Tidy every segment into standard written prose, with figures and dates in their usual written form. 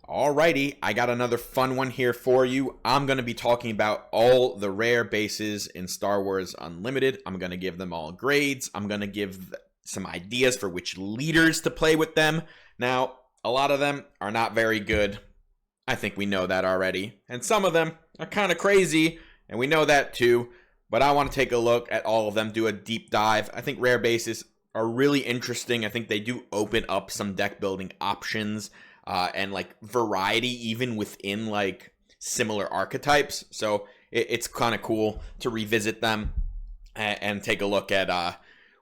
Alrighty, I got another fun one here for you. I'm going to be talking about all the rare bases in Star Wars Unlimited. I'm going to give them all grades. I'm going to give some ideas for which leaders to play with them. Now, a lot of them are not very good. I think we know that already. And some of them are kind of crazy, and we know that too. But I want to take a look at all of them, do a deep dive. I think rare bases are really interesting. I think they do open up some deck building options. And like variety even within like similar archetypes. So it's kind of cool to revisit them and take a look at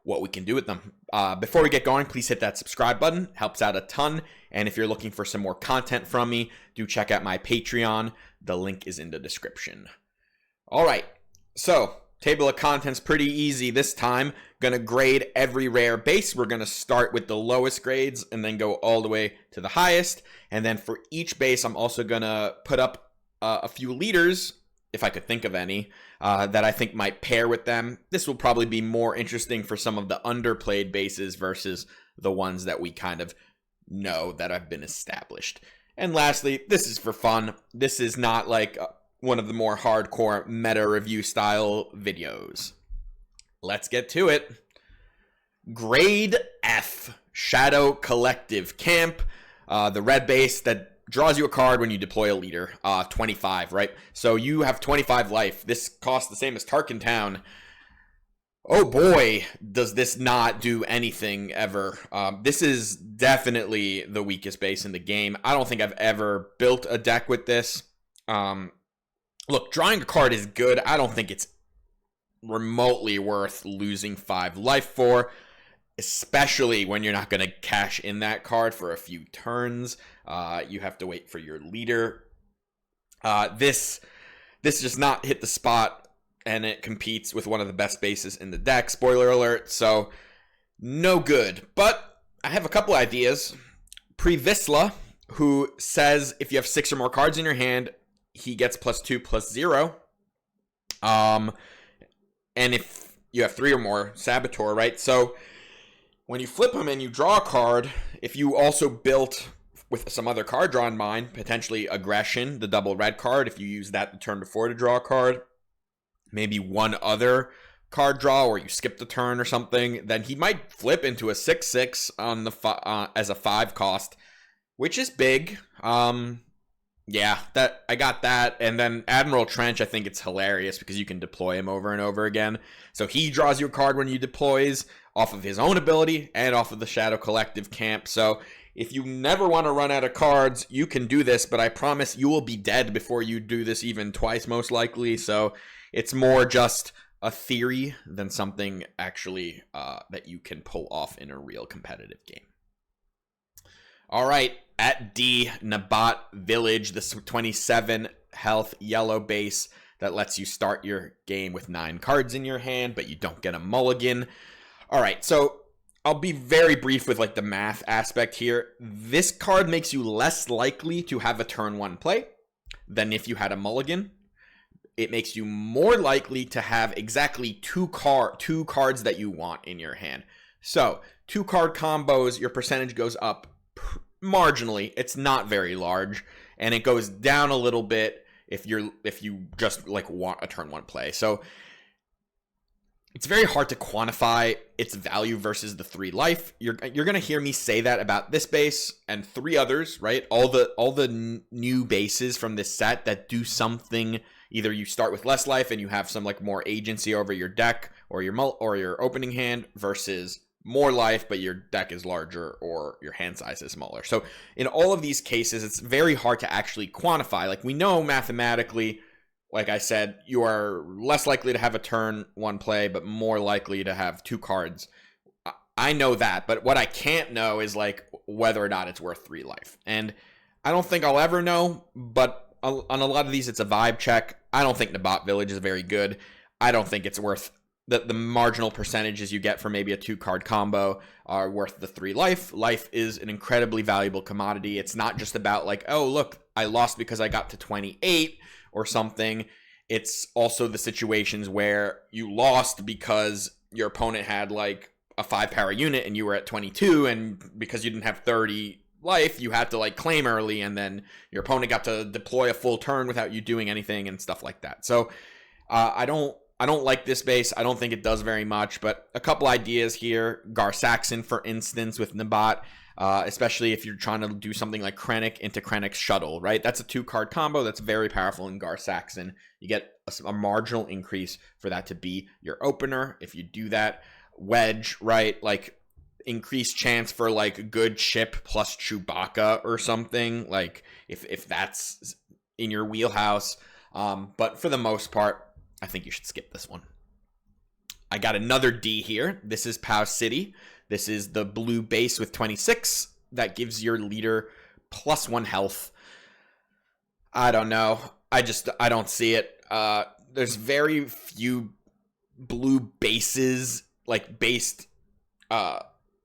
what we can do with them. Before we get going, please hit that subscribe button. It helps out a ton. And if you're looking for some more content from me, do check out my Patreon. The link is in the description. All right. So table of contents pretty easy this time. Gonna grade every rare base. We're gonna start with the lowest grades and then go all the way to the highest. And then for each base, I'm also gonna put up a few leaders, if I could think of any, that I think might pair with them. This will probably be more interesting for some of the underplayed bases versus the ones that we kind of know that have been established. And lastly, this is for fun. This is not like one of the more hardcore meta review style videos. Let's get to it. Grade F, Shadow Collective Camp. The red base that draws you a card when you deploy a leader. 25, right? So you have 25 life. This costs the same as Tarkin Town. Oh boy, does this not do anything ever. This is definitely the weakest base in the game. I don't think I've ever built a deck with this. Look, drawing a card is good. I don't think it's remotely worth losing 5 life for, especially when you're not going to cash in that card for a few turns. You have to wait for your leader. This does not hit the spot, and it competes with one of the best bases in the deck. Spoiler alert, so no good. But I have a couple ideas. Previsla, who says if you have 6 or more cards in your hand, he gets +2/+0. And if you have 3 or more, Saboteur, right? So when you flip him and you draw a card, if you also built with some other card draw in mind, potentially Aggression, the double red card, if you use that the turn before to draw a card, maybe one other card draw, or you skip the turn or something, then he might flip into a 6/6 on the as a 5 cost, which is big. Yeah, that I got that. And then Admiral Trench, I think it's hilarious because you can deploy him over and over again. So he draws you a card when you deploys off of his own ability and off of the Shadow Collective Camp. So if you never want to run out of cards, you can do this, but I promise you will be dead before you do this even twice, most likely. So it's more just a theory than something actually that you can pull off in a real competitive game. All right, at D, Nabat Village, this 27 health yellow base that lets you start your game with 9 cards in your hand, but you don't get a mulligan. All right, so I'll be very brief with like the math aspect here. This card makes you less likely to have a turn 1 play than if you had a mulligan. It makes you more likely to have exactly two cards that you want in your hand. So 2 card combos, your percentage goes up marginally. It's not very large, and it goes down a little bit if you just like want a turn 1 play. So it's very hard to quantify its value versus the 3 life. You're gonna hear me say that about this base and 3 others, right? All the new bases from this set that do something. Either you start with less life and you have some like more agency over your deck or your opening hand, versus more life, but your deck is larger or your hand size is smaller. So in all of these cases, it's very hard to actually quantify. Like, we know mathematically, like I said, you are less likely to have a turn 1 play, but more likely to have 2 cards. I know that, but what I can't know is like whether or not it's worth 3 life. And I don't think I'll ever know, but on a lot of these, it's a vibe check. I don't think Nabat Village is very good. I don't think it's worth the marginal percentages you get for maybe a 2 card combo are worth the 3 life. Life is an incredibly valuable commodity. It's not just about like, oh, look, I lost because I got to 28 or something. It's also the situations where you lost because your opponent had like a 5 power unit and you were at 22, and because you didn't have 30 life, you had to like claim early, and then your opponent got to deploy a full turn without you doing anything and stuff like that. So I don't like this base. I don't think it does very much, but a couple ideas here. Gar Saxon, for instance, with Nabat, especially if you're trying to do something like Krennic into Krennic's Shuttle, right? That's a 2-card combo that's very powerful in Gar Saxon. You get a marginal increase for that to be your opener. If you do that, Wedge, right? Like increased chance for like good ship plus Chewbacca or something, like if that's in your wheelhouse. But for the most part, I think you should skip this one. I got another D here. This is Pow City. This is the blue base with 26 that gives your leader +1 health. I don't know. I don't see it. There's very few blue bases, like based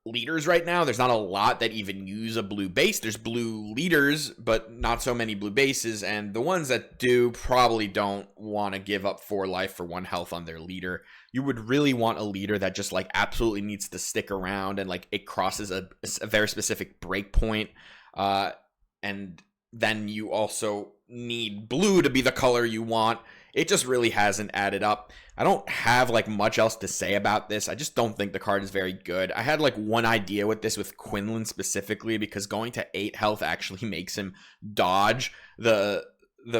leaders right now. There's not a lot that even use a blue base. There's blue leaders, but not so many blue bases, and the ones that do probably don't want to give up 4 life for 1 health on their leader. You would really want a leader that just like absolutely needs to stick around, and like it crosses a very specific break point, and then you also need blue to be the color you want. It just really hasn't added up. I don't have like much else to say about this. I just don't think the card is very good. I had like one idea with this with Quinlan specifically, because going to 8 health actually makes him dodge the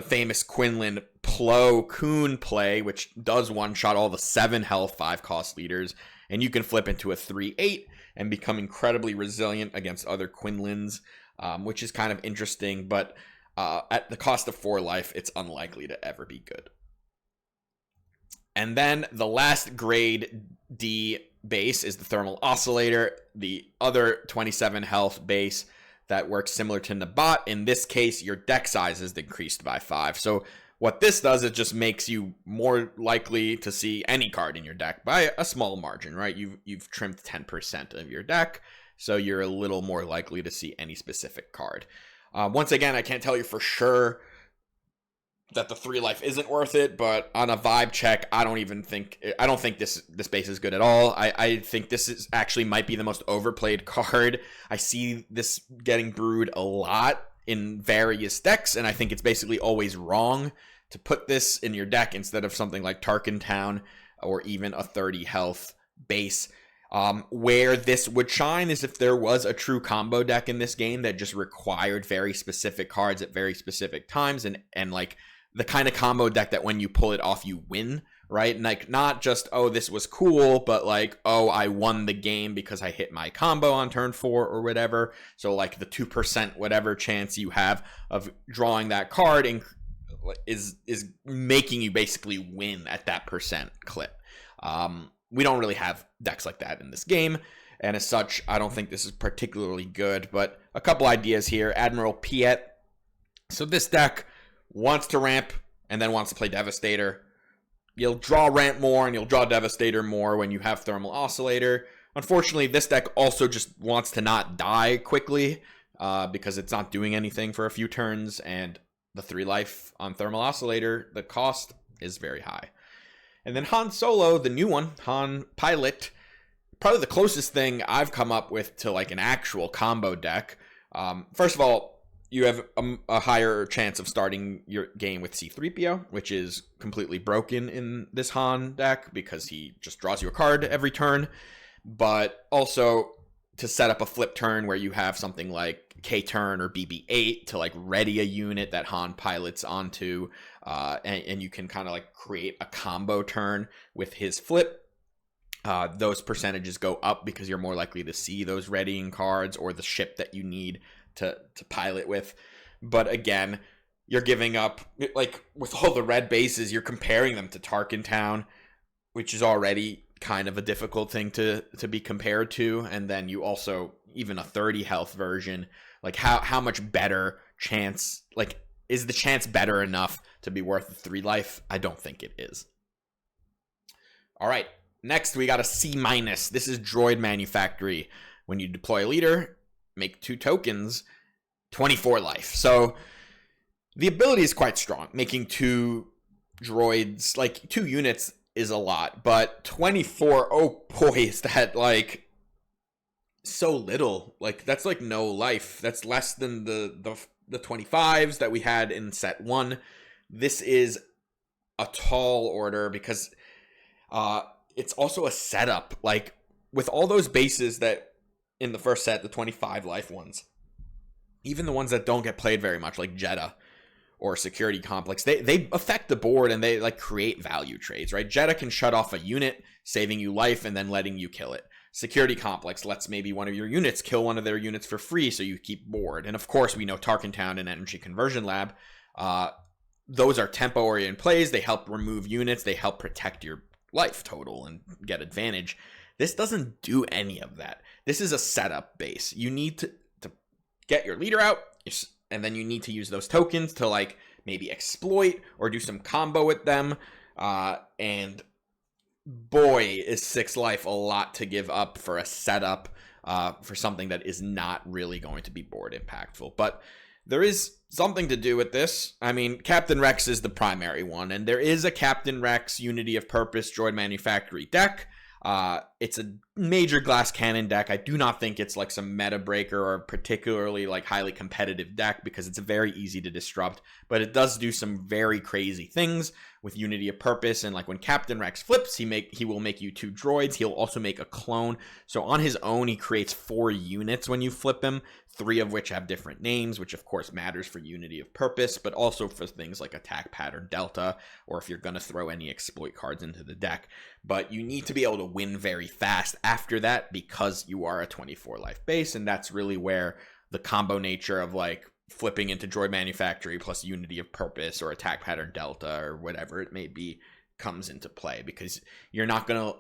famous Quinlan Plo Koon play, which does one-shot all the 7 health 5-cost leaders, and you can flip into a 3/8 and become incredibly resilient against other Quinlans, which is kind of interesting, but at the cost of 4 life, it's unlikely to ever be good. And then the last grade D base is the Thermal Oscillator, the other 27 health base that works similar to Nabat. In this case, your deck size is increased by 5. So what this does, it just makes you more likely to see any card in your deck by a small margin, right? You've trimmed 10% of your deck, so you're a little more likely to see any specific card. Once again, I can't tell you for sure that the 3 life isn't worth it, but on a vibe check, I don't think this base is good at all. I think this is actually might be the most overplayed card. I see this getting brewed a lot in various decks, and I think it's basically always wrong to put this in your deck instead of something like Tarkin Town or even a 30 health base. Where this would shine is if there was a true combo deck in this game that just required very specific cards at very specific times, and like the kind of combo deck that when you pull it off, you win, right? And like not just, oh, this was cool, but like, oh, I won the game because I hit my combo on turn 4 or whatever. So like the 2% whatever chance you have of drawing that card is making you basically win at that percent clip. We don't really have decks like that in this game, and as such, I don't think this is particularly good, but a couple ideas here. Admiral Piet. So this deck wants to ramp and then wants to play Devastator. You'll draw ramp more and you'll draw Devastator more when you have Thermal Oscillator. Unfortunately, this deck also just wants to not die quickly because it's not doing anything for a few turns, and the 3 life on Thermal Oscillator, the cost is very high. And then Han Solo, the new one, Han Pilot, probably the closest thing I've come up with to like an actual combo deck. First of all, you have a higher chance of starting your game with C-3PO, which is completely broken in this Han deck because he just draws you a card every turn. But also to set up a flip turn where you have something like K-turn or BB-8 to like ready a unit that Han pilots onto, and you can kind of like create a combo turn with his flip. Those percentages go up because you're more likely to see those readying cards or the ship that you need to pilot with. But again, you're giving up, like with all the red bases, you're comparing them to Tarkin Town, which is already kind of a difficult thing to be compared to. And then you also, even a 30 health version, like how much better chance, like is the chance better enough to be worth 3 life? I don't think it is. All right, next we got a C-. This is Droid Manufactory. When you deploy a leader, make 2 tokens, 24 life. So the ability is quite strong. Making 2 droids, like 2 units is a lot, but 24, oh boy, is that like so little. Like, that's like no life. That's less than the 25s that we had in set 1. This is a tall order because it's also a setup. Like, with all those bases that in the first set, the 25 life ones, even the ones that don't get played very much, like Jeddah or Security Complex, they affect the board and they like create value trades, right? Jeddah can shut off a unit, saving you life and then letting you kill it. Security Complex lets maybe one of your units kill one of their units for free, so you keep board. And of course, we know Tarkentown and Energy Conversion Lab, those are tempo-oriented plays. They help remove units. They help protect your life total and get advantage. This doesn't do any of that. This is a setup base. You need to get your leader out, and then you need to use those tokens to like maybe exploit or do some combo with them. And boy, is 6 life a lot to give up for a setup for something that is not really going to be board impactful. But there is something to do with this. I mean, Captain Rex is the primary one, and there is a Captain Rex Unity of Purpose Droid Manufactory deck. It's a major glass cannon deck. I do not think it's like some meta breaker or particularly like highly competitive deck because it's very easy to disrupt, but it does do some very crazy things with Unity of Purpose. And like when Captain Rex flips, he will make you 2 droids. He'll also make a clone. So on his own, he creates 4 units when you flip him, 3 of which have different names, which of course matters for Unity of Purpose, but also for things like Attack Pattern Delta, or if you're going to throw any exploit cards into the deck. But you need to be able to win very fast after that because you are a 24 life base, and that's really where the combo nature of like flipping into Droid Manufactory plus Unity of Purpose or Attack Pattern Delta or whatever it may be comes into play, because you're not going to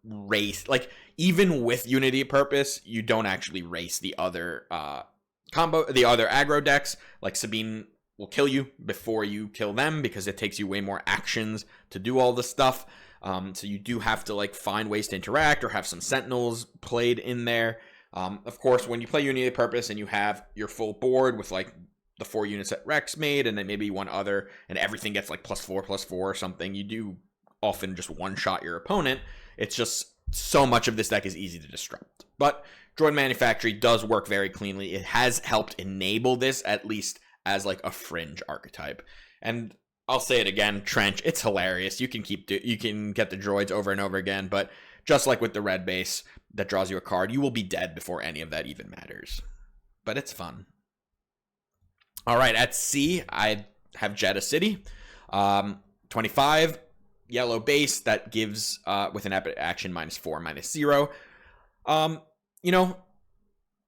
race, like even with Unity of Purpose, you don't actually race the other the other aggro decks. Like Sabine will kill you before you kill them because it takes you way more actions to do all the stuff. So you do have to like find ways to interact or have some sentinels played in there. Of course, when you play Unity of Purpose and you have your full board with like the 4 units that Rex made and then maybe one other, and everything gets like +4/+4 or something, you do often just one-shot your opponent. It's just so much of this deck is easy to disrupt. But Droid Manufactory does work very cleanly. It has helped enable this, at least as like a fringe archetype. And I'll say it again, Trench, it's hilarious. You can get the droids over and over again, but just like with the red base that draws you a card, you will be dead before any of that even matters. But it's fun. All right, at C, I have Jeddah City. 25, yellow base that gives, with an epic action, -4/-0. You know,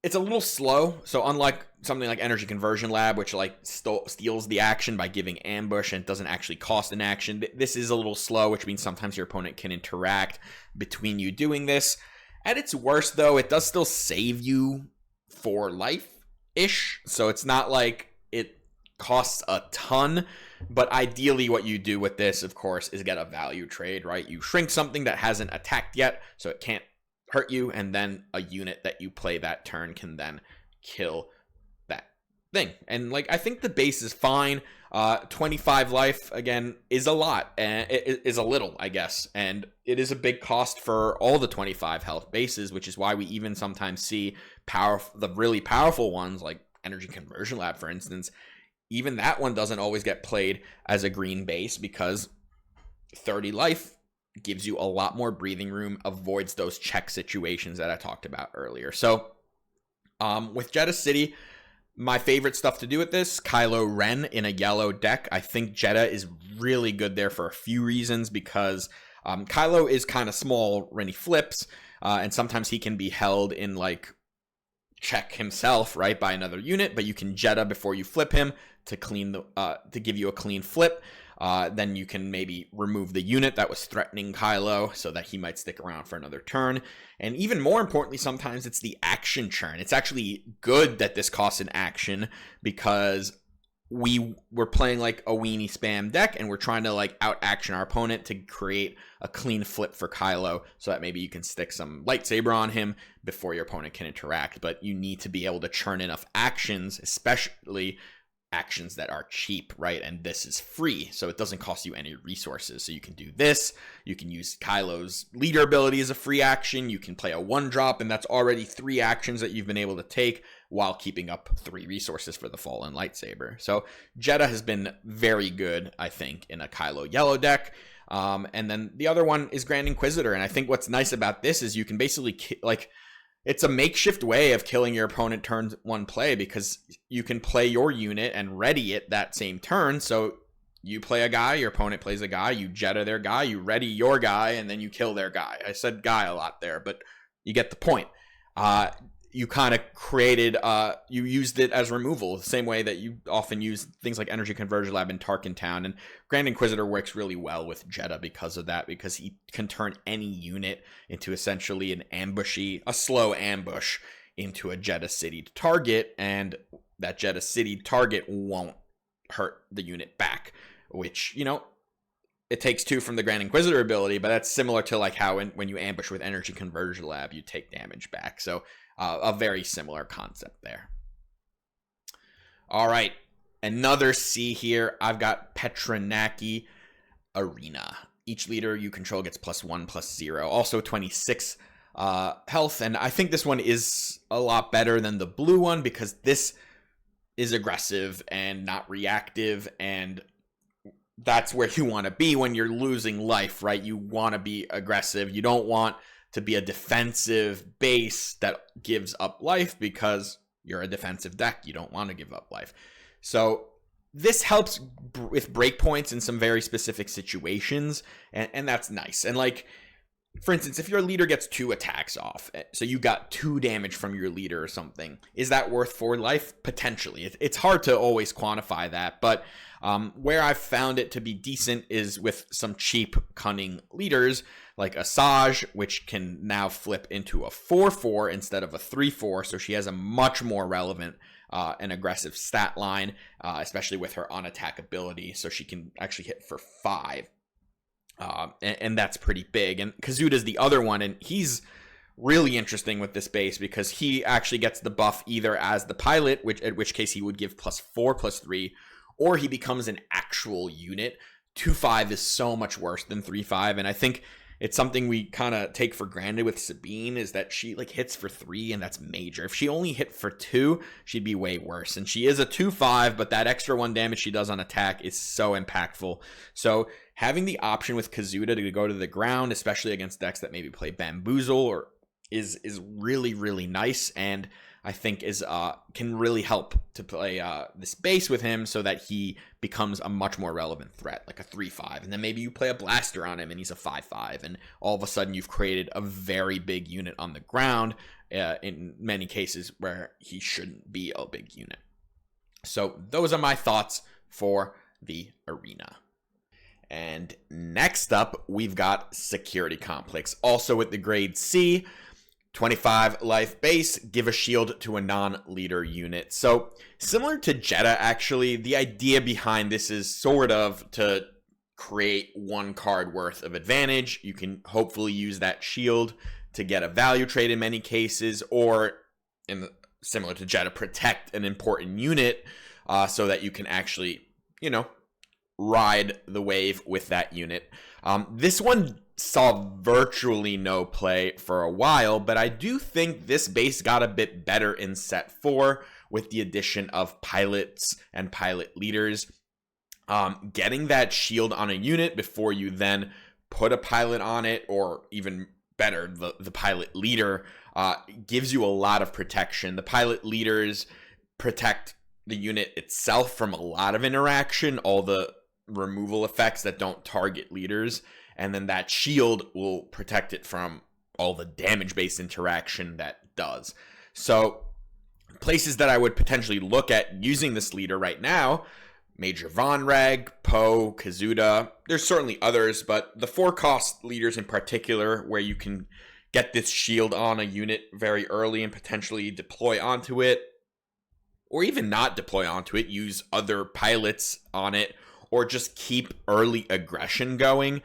it's a little slow, so unlike something like Energy Conversion Lab, which like steals the action by giving ambush and doesn't actually cost an action, this is a little slow, which means sometimes your opponent can interact between you doing this. At its worst, though, it does still save you 4 life-ish, so it's not like it costs a ton, but ideally what you do with this, of course, is get a value trade, right? You shrink something that hasn't attacked yet, so it can't hurt you, and then a unit that you play that turn can then kill that thing. And like, I think the base is fine. 25 life, again, is a lot, and it is a little, I guess, and it is a big cost for all the 25 health bases, which is why we even sometimes see the really powerful ones like Energy Conversion Lab, for instance. Even that one doesn't always get played as a green base because 30 life gives you a lot more breathing room, avoids those check situations that I talked about earlier. So with Jeddah City, my favorite stuff to do with this, Kylo Ren in a yellow deck. I think Jeddah is really good there for a few reasons, because Kylo is kind of small when he flips, and sometimes he can be held in like check himself, right, by another unit, but you can Jeddah before you flip him to clean to give you a clean flip. Then you can maybe remove the unit that was threatening Kylo so that he might stick around for another turn. And even more importantly, sometimes it's the action churn. It's actually good that this costs an action, because we were playing like a weenie spam deck and we're trying to like out action our opponent to create a clean flip for Kylo so that maybe you can stick some lightsaber on him before your opponent can interact. But you need to be able to churn enough actions, especially actions that are cheap, right? And this is free, so it doesn't cost you any resources. So you can do this, you can use Kylo's leader ability as a free action, you can play a 1-drop, and that's already 3 actions that you've been able to take while keeping up 3 resources for the Fallen Lightsaber. So Jedha has been very good, I think, in a Kylo yellow deck. And then the other one is Grand Inquisitor, and I think what's nice about this is you can basically, it's a makeshift way of killing your opponent turn 1 play, because you can play your unit and ready it that same turn. So you play a guy, your opponent plays a guy, you Jedha their guy, you ready your guy, and then you kill their guy. I said guy a lot there, but you get the point. You kind of created, you used it as removal, the same way that you often use things like Energy Conversion Lab in Tarkin Town. And Grand Inquisitor works really well with Jedha because of that, because he can turn any unit into essentially a slow ambush into a Jedha City target, and that Jedha City target won't hurt the unit back, which, it takes 2 from the Grand Inquisitor ability, but that's similar to like how when you ambush with Energy Conversion Lab, you take damage back. So a very similar concept there. All right, another C here. I've got Petranaki Arena. Each leader you control gets +1/+0. Also 26 health, and I think this one is a lot better than the blue one, because this is aggressive and not reactive, and that's where you want to be when you're losing life, right? You want to be aggressive. You don't want to be a defensive base that gives up life, because you're a defensive deck. You don't want to give up life. So this helps with breakpoints in some very specific situations, and that's nice. And like, for instance, if your leader gets 2 attacks off, so you got 2 damage from your leader or something, is that worth 4 life? Potentially. It's hard to always quantify that, but where I've found it to be decent is with some cheap cunning leaders like Asajj, which can now flip into a 4/4 instead of a 3/4, so she has a much more relevant and aggressive stat line, especially with her on-attack ability, so she can actually hit for 5. And that's pretty big. And Kazuda's the other one, and he's really interesting with this base, because he actually gets the buff either as the pilot, in which case he would give +4/+3, or he becomes an actual unit. 2/5 is so much worse than 3/5, and I think it's something we kind of take for granted with Sabine, is that she hits for 3, and that's major. If she only hit for 2, she'd be way worse. And she is a 2/5, but that extra 1 damage she does on attack is so impactful. So having the option with Kazuda to go to the ground, especially against decks that maybe play Bamboozle, is really, really nice, and I think can really help to play this base with him, so that he becomes a much more relevant threat, like a 3/5, and then maybe you play a blaster on him and he's a 5/5, and all of a sudden you've created a very big unit on the ground in many cases where he shouldn't be a big unit. So those are my thoughts for the arena. And next up, we've got Security Complex, also with the grade C. 25 life base, give a shield to a non-leader unit. So similar to Jedha, actually, the idea behind this is sort of to create 1 card worth of advantage. You can hopefully use that shield to get a value trade in many cases, or similar to Jedha, protect an important unit so that you can actually, ride the wave with that unit. This one saw virtually no play for a while, but I do think this base got a bit better in set 4 with the addition of pilots and pilot leaders. Getting that shield on a unit before you then put a pilot on it, or even better, the pilot leader, gives you a lot of protection. The pilot leaders protect the unit itself from a lot of interaction, all the removal effects that don't target leaders, and then that shield will protect it from all the damage-based interaction that does. So places that I would potentially look at using this leader right now: Major Vonreg, Poe, Kazuda. There's certainly others, but the 4-cost leaders in particular, where you can get this shield on a unit very early and potentially deploy onto it, or even not deploy onto it, use other pilots on it, or just keep early aggression going.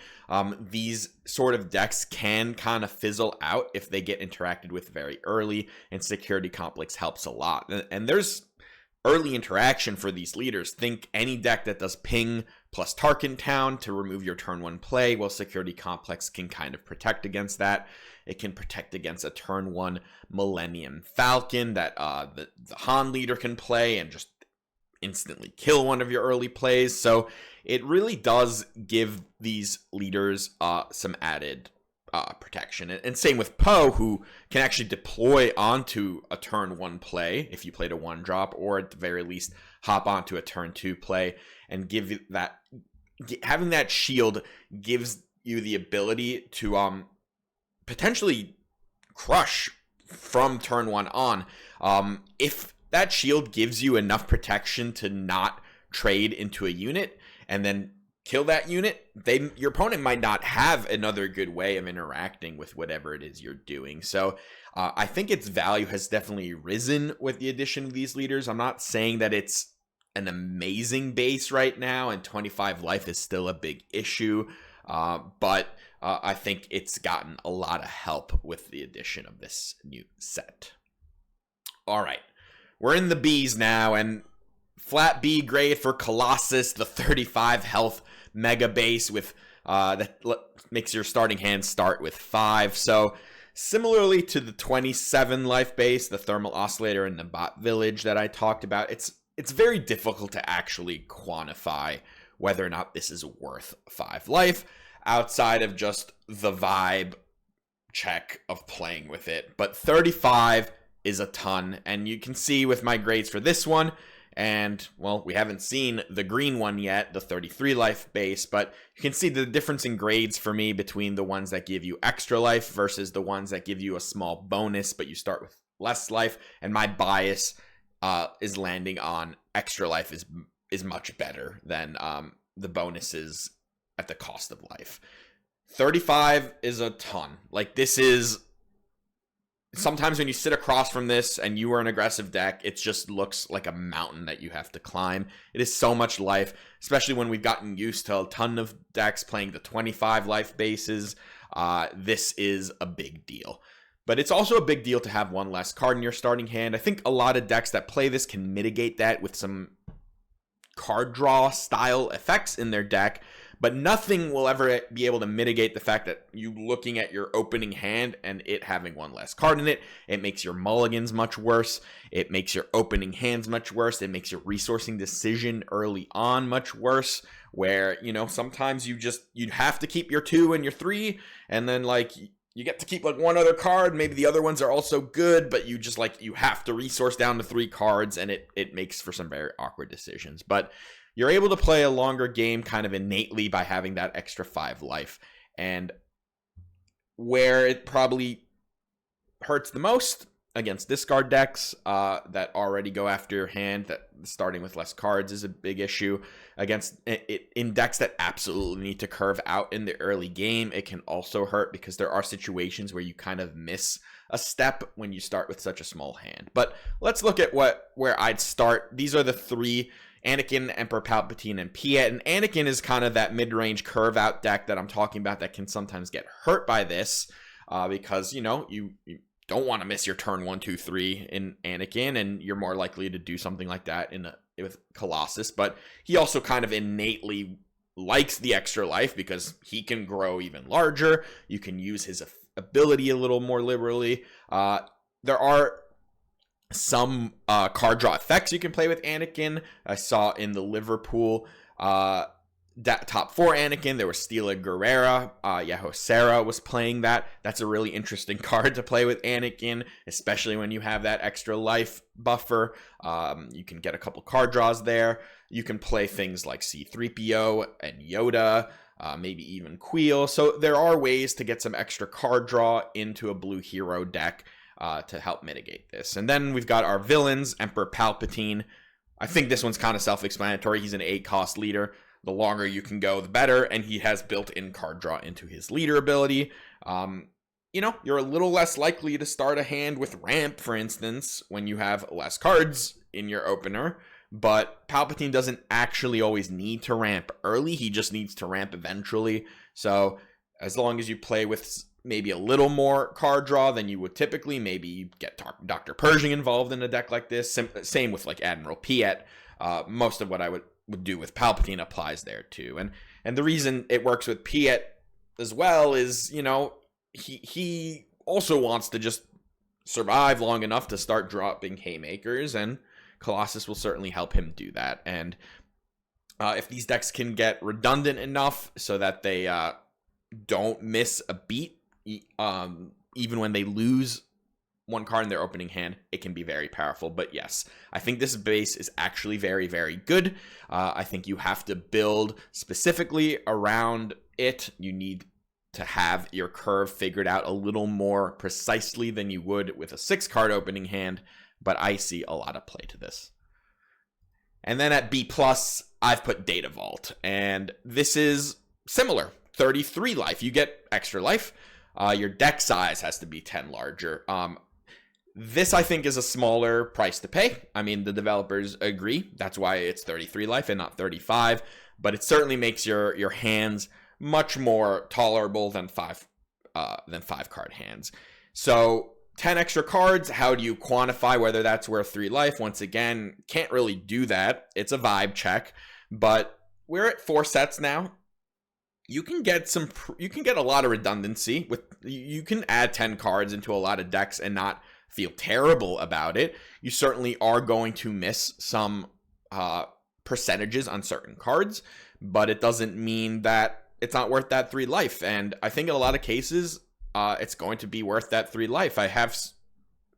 These sort of decks can kind of fizzle out if they get interacted with very early, and Security Complex helps a lot. And there's early interaction for these leaders. Think any deck that does ping plus Tarkin Town to remove your turn 1 play. Well, Security Complex can kind of protect against that. It can protect against a turn 1 Millennium Falcon that the Han leader can play and just instantly kill one of your early plays. So it really does give these leaders some added protection. And same with Poe, who can actually deploy onto a turn 1 play if you played a 1-drop, or at the very least hop onto a turn 2 play and give you that. Having that shield gives you the ability to potentially crush from turn 1 on. If that shield gives you enough protection to not trade into a unit and then kill that unit, your opponent might not have another good way of interacting with whatever it is you're doing. So I think its value has definitely risen with the addition of these leaders. I'm not saying that it's an amazing base right now, and 25 life is still a big issue, but I think it's gotten a lot of help with the addition of this new set. All right, we're in the Bs now, and flat B grade for Colossus, the 35 health mega base with that makes your starting hand start with 5. So similarly to the 27 life base, the Thermal Oscillator and the Bot Village that I talked about, it's very difficult to actually quantify whether or not this is worth 5 life outside of just the vibe check of playing with it. But 35 is a ton, and you can see with my grades for this one, and, well, we haven't seen the green one yet, the 33 life base, but you can see the difference in grades for me between the ones that give you extra life versus the ones that give you a small bonus, but you start with less life. And my bias is landing on extra life is much better than the bonuses at the cost of life. 35 is a ton. Like, this is... Sometimes when you sit across from this and you are an aggressive deck, it just looks like a mountain that you have to climb. It is so much life, especially when we've gotten used to a ton of decks playing the 25 life bases. This is a big deal. But it's also a big deal to have one less card in your starting hand. I think a lot of decks that play this can mitigate that with some card draw style effects in their deck. But nothing will ever be able to mitigate the fact that you looking at your opening hand and it having one less card in it. It makes your mulligans much worse. It makes your opening hands much worse. It makes your resourcing decision early on much worse. Where, you know, sometimes you'd have to keep your 2 and your 3, and then like you get to keep like one other card. Maybe the other ones are also good, but you just like you have to resource down to 3 cards, and it makes for some very awkward decisions. But you're able to play a longer game kind of innately by having that extra 5 life. And where it probably hurts the most against discard decks that already go after your hand, that starting with less cards is a big issue. Against it in decks that absolutely need to curve out in the early game, it can also hurt because there are situations where you kind of miss a step when you start with such a small hand. But let's look at where I'd start. These are the 3: Anakin, Emperor Palpatine, and Piet. And Anakin is kind of that mid-range curve-out deck that I'm talking about that can sometimes get hurt by this because, you know, you don't want to miss your turn 1, 2, 3 in Anakin, and you're more likely to do something like that with Colossus. But he also kind of innately likes the extra life because he can grow even larger. You can use his ability a little more liberally. There are some card draw effects you can play with Anakin. I saw in the Liverpool top 4 Anakin, there was Stila Guerrera. Yahosera was playing that. That's a really interesting card to play with Anakin, especially when you have that extra life buffer. You can get a couple card draws there. You can play things like C-3PO and Yoda, maybe even Queel. So there are ways to get some extra card draw into a blue hero deck to help mitigate this. And then we've got our villains, Emperor Palpatine. I think this one's kind of self-explanatory. He's an 8-cost leader. The longer you can go, the better, and he has built-in card draw into his leader ability. You know, you're a little less likely to start a hand with ramp, for instance, when you have less cards in your opener. But Palpatine doesn't actually always need to ramp early. He just needs to ramp eventually. So as long as you play with maybe a little more card draw than you would typically. Maybe you get Dr. Pershing involved in a deck like this. Same with like Admiral Piet. Most of what I would do with Palpatine applies there too. And the reason it works with Piet as well is, you know, he also wants to just survive long enough to start dropping haymakers, and Colossus will certainly help him do that. And if these decks can get redundant enough so that they don't miss a beat, even when they lose one card in their opening hand, it can be very powerful. But yes, I think this base is actually very, very good. I think you have to build specifically around it. You need to have your curve figured out a little more precisely than you would with a 6-card opening hand, but I see a lot of play to this. And then at B+, I've put Data Vault, and this is similar. 33 life. You get extra life. Your deck size has to be 10 larger. This, I think, is a smaller price to pay. I mean, the developers agree. That's why it's 33 life and not 35. But it certainly makes your hands much more tolerable than 5-card hands. So 10 extra cards. How do you quantify whether that's worth 3 life? Once again, can't really do that. It's a vibe check. But we're at 4 sets now. You can get a lot of redundancy with. You can add 10 cards into a lot of decks and not feel terrible about it. You certainly are going to miss some percentages on certain cards, but it doesn't mean that it's not worth that 3 life. And I think in a lot of cases, it's going to be worth that 3 life. I have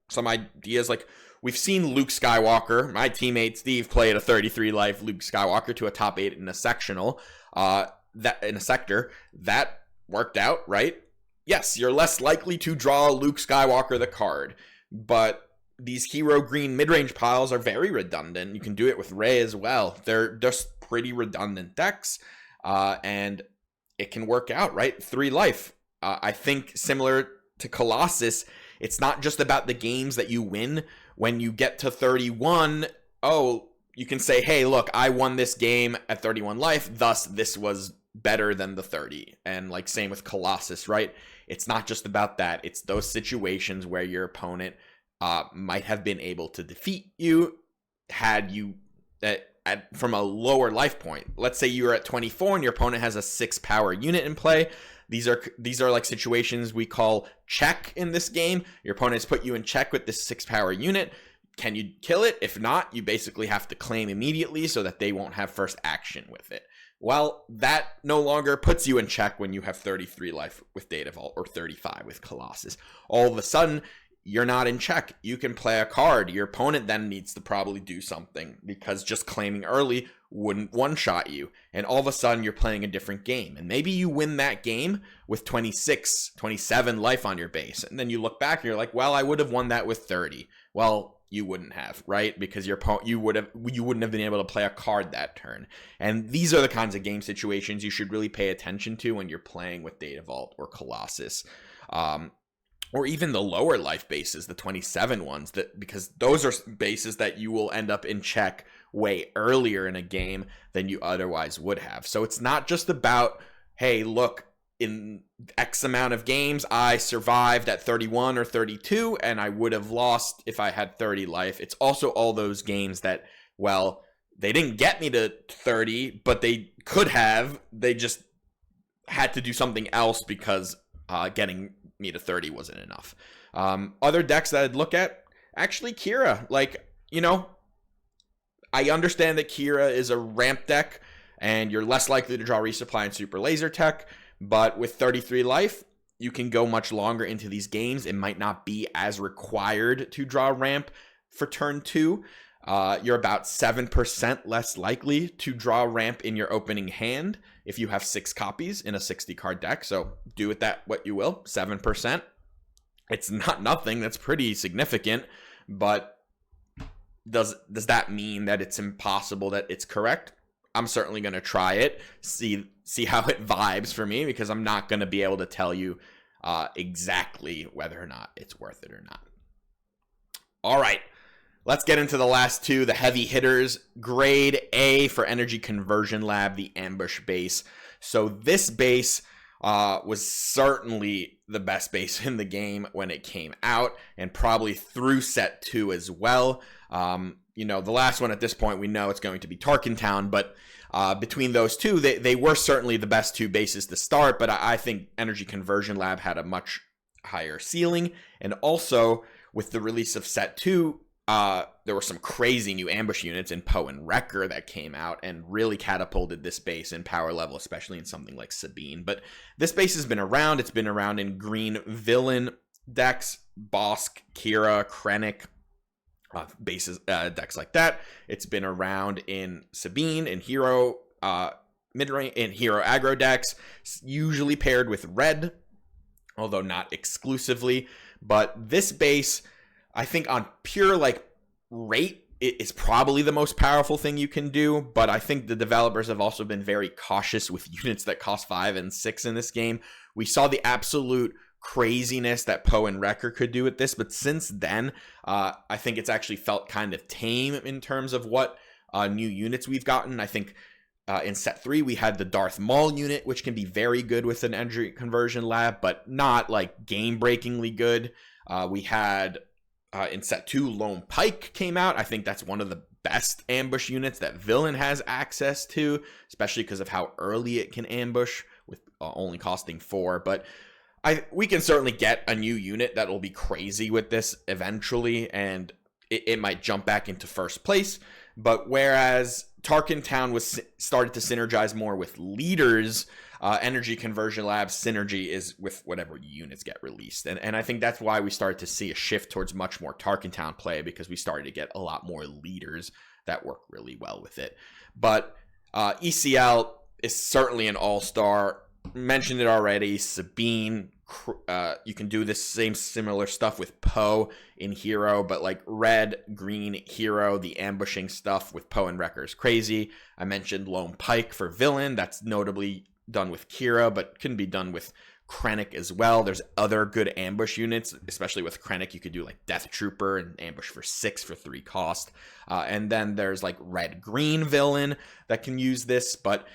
some ideas, like we've seen Luke Skywalker, my teammate Steve, play at a 33 life Luke Skywalker to a top 8 in a sectional. That in a sector that worked out, right? Yes, you're less likely to draw Luke Skywalker the card, but these hero green mid-range piles are very redundant. You can do it with Rey as well. They're just pretty redundant decks, and it can work out, right? 3 life. I think similar to Colossus, it's not just about the games that you win. When you get to 31, you can say, hey, look, I won this game at 31 life, thus this was better than the 30. And like same with Colossus, right? It's not just about that. It's those situations where your opponent might have been able to defeat you had you from a lower life point. Let's say you're at 24 and your opponent has a 6-power unit in play. These are like situations we call check in this game. Your opponent has put you in check with this 6-power unit. Can you kill it? If not, you basically have to claim immediately so that they won't have first action with it. Well, that no longer puts you in check when you have 33 life with Data Vault or 35 with Colossus. All of a sudden, you're not in check. You can play a card. Your opponent then needs to probably do something because just claiming early wouldn't one-shot you. And all of a sudden, you're playing a different game. And maybe you win that game with 26, 27 life on your base. And then you look back and you're like, well, I would have won that with 30. Well, you wouldn't have, right? Because you wouldn't have been able to play a card that turn. And these are the kinds of game situations you should really pay attention to when you're playing with Data Vault or Colossus. Or even the lower life bases, the 27 ones, because those are bases that you will end up in check way earlier in a game than you otherwise would have. So it's not just about, hey, look, in X amount of games, I survived at 31 or 32, and I would have lost if I had 30 life. It's also all those games that, well, they didn't get me to 30, but they could have. They just had to do something else because getting me to 30 wasn't enough. Other decks that I'd look at, actually Kira. Like, you know, I understand that Kira is a ramp deck, and you're less likely to draw resupply and super laser tech, but with 33 life, you can go much longer into these games. It might not be as required to draw ramp for turn 2. You're about 7% less likely to draw ramp in your opening hand if you have 6 copies in a 60-card deck. So do with that what you will. 7%. It's not nothing. That's pretty significant. But does that mean that it's impossible that it's correct? I'm certainly going to try it, see how it vibes for me, because I'm not going to be able to tell you exactly whether or not it's worth it or not. All right, let's get into the last 2, the heavy hitters. Grade A for Energy Conversion Lab, the Ambush base. So this base, was certainly the best base in the game when it came out, and probably through set 2 as well. The last one at this point, we know it's going to be Tarkentown, but between those two, they were certainly the best two bases to start, but I think Energy Conversion Lab had a much higher ceiling, and also with the release of set 2, there were some crazy new ambush units in Poe and Wrecker that came out and really catapulted this base in power level, especially in something like Sabine. But this base has been around. It's been around in green villain decks, Bosk, Kira, Krennic, bases, decks like that. It's been around in Sabine, in hero mid-range, in hero aggro decks, usually paired with red, although not exclusively. But this base, I think on pure rate, it is probably the most powerful thing you can do, but I think the developers have also been very cautious with units that cost 5 and 6 in this game. We saw the absolute craziness that Poe and Wrecker could do with this, but since then, I think it's actually felt kind of tame in terms of what new units we've gotten. I think in set 3, we had the Darth Maul unit, which can be very good with an Energy Conversion Lab, but not game-breakingly good. We had in set 2, Lone Pike came out. I think that's one of the best ambush units that Villain has access to, especially because of how early it can ambush with only costing 4. But we can certainly get a new unit that will be crazy with this eventually, and it might jump back into first place. But whereas Tarkentown was started to synergize more with leaders, Energy Conversion Lab's synergy is with whatever units get released. And I think that's why we started to see a shift towards much more Tarkentown play, because we started to get a lot more leaders that work really well with it. But ECL is certainly an all-star. Mentioned it already. Sabine, you can do this similar stuff with Poe in hero, but red, green hero, the ambushing stuff with Poe and Wrecker is crazy. I mentioned Lone Pike for villain. That's notably done with Kira, but can be done with Krennic as well. There's other good ambush units, especially with Krennic. You could do Death Trooper and ambush for 6 for 3 cost. And then there's red-green villain that can use this, but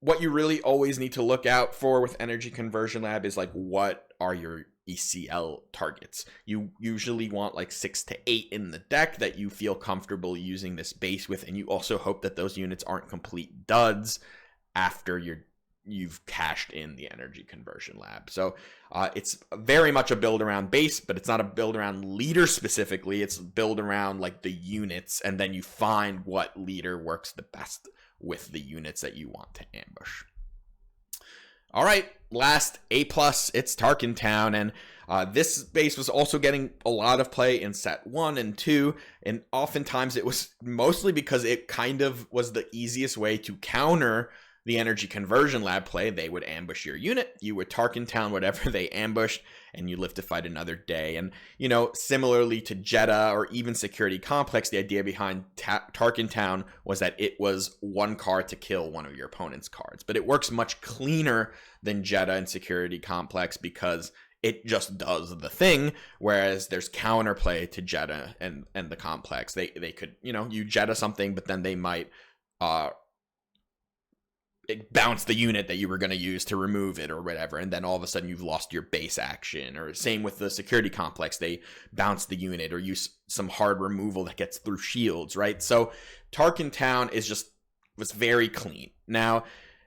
what you really always need to look out for with Energy Conversion Lab is what are your ECL targets. You usually want 6 to 8 in the deck that you feel comfortable using this base with, and you also hope that those units aren't complete duds after you've cashed in the Energy Conversion Lab. So it's very much a build around base, but it's not a build around leader specifically. It's build around the units, and then you find what leader works the best with the units that you want to ambush. All right, last A+, it's Tarkentown, and this base was also getting a lot of play in set 1 and 2, and oftentimes it was mostly because it kind of was the easiest way to counter the Energy Conversion Lab play. They would ambush your unit, you would Tarkentown whatever they ambushed, and you live to fight another day. And, similarly to Jeddah or even Security Complex, the idea behind Tarkentown was that it was one card to kill one of your opponent's cards. But it works much cleaner than Jeddah and Security Complex because it just does the thing, whereas there's counterplay to Jeddah and the Complex. They could, you Jeddah something, but then they might bounce the unit that you were going to use to remove it or whatever, and then all of a sudden you've lost your base action. Or same with the Security Complex, they bounce the unit or use some hard removal that gets through shields, right? So Tarkentown was very clean. Now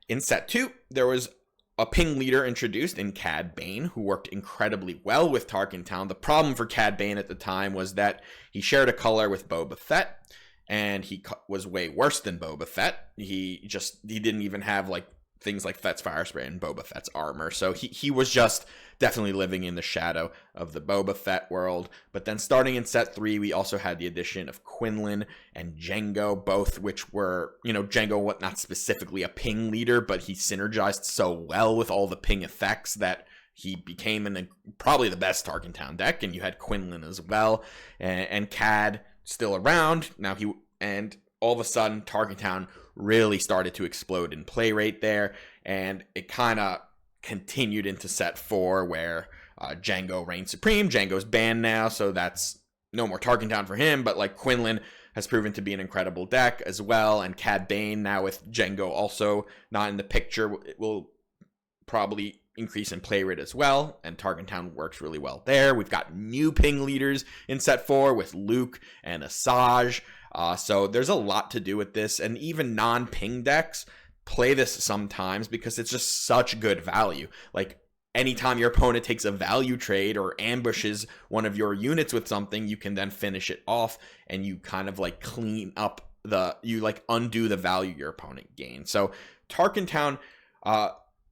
in set 2, there was a ping leader introduced in Cad Bane, who worked incredibly well with Tarkentown. The problem for Cad Bane at the time was that he shared a color with Boba Fett, and he was way worse than Boba Fett. He didn't even have things like Fett's fire spray and Boba Fett's armor. So he was just definitely living in the shadow of the Boba Fett world. But then starting in set 3, we also had the addition of Quinlan and Jango, both which were, Jango, not specifically a ping leader, but he synergized so well with all the ping effects that he became probably the best Tarkentown deck. And you had Quinlan as well, and Cad still around now. And all of a sudden Tarkentown really started to explode in play rate there, and it kind of continued into set 4 where Jango reigned supreme. Jango's banned now, so that's no more Tarkentown for him, but Quinlan has proven to be an incredible deck as well, and Cad Bane now with Jango also not in the picture will probably increase in play rate as well, and Tarkentown works really well there. We've got new ping leaders in set 4 with Luke and Asajj. So there's a lot to do with this, and even non-ping decks play this sometimes because it's just such good value. Like, anytime your opponent takes a value trade or ambushes one of your units with something, you can then finish it off, and you kind of like clean up you like undo the value your opponent gained. So Tarkentown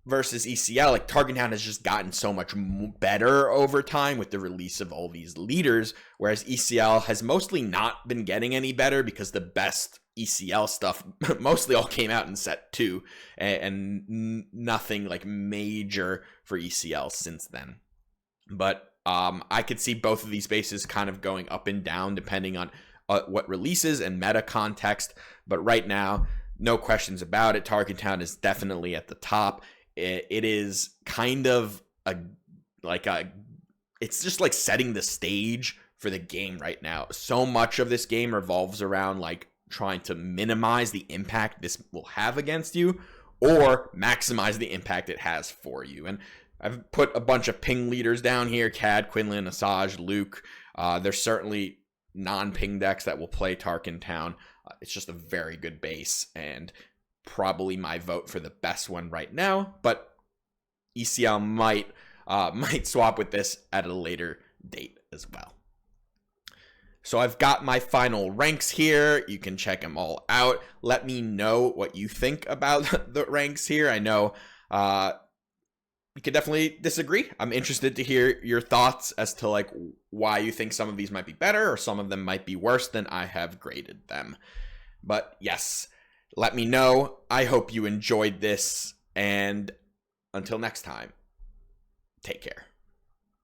versus ECL, like Tarkentown has just gotten so much better over time with the release of all these leaders, whereas ECL has mostly not been getting any better because the best ECL stuff mostly all came out in set 2, and nothing like major for ECL since then. But I could see both of these bases kind of going up and down depending on what releases and meta context. But right now, no questions about it, Tarkentown is definitely at the top. It is kind of it's just like setting the stage for the game right now. So much of this game revolves around like trying to minimize the impact this will have against you or maximize the impact it has for you. And I've put a bunch of ping leaders down here: Cad, Quinlan, Asajj, Luke. There's certainly non-ping decks that will play Tarkentown. It's just a very good base, and probably my vote for the best one right now, but ECL might swap with this at a later date as well. So I've got my final ranks here. You can check them all out. Let me know what you think about the ranks here. I know you could definitely disagree. I'm interested to hear your thoughts as to like why you think some of these might be better or some of them might be worse than I have graded them. But yes, let me know. I hope you enjoyed this, and until next time, take care.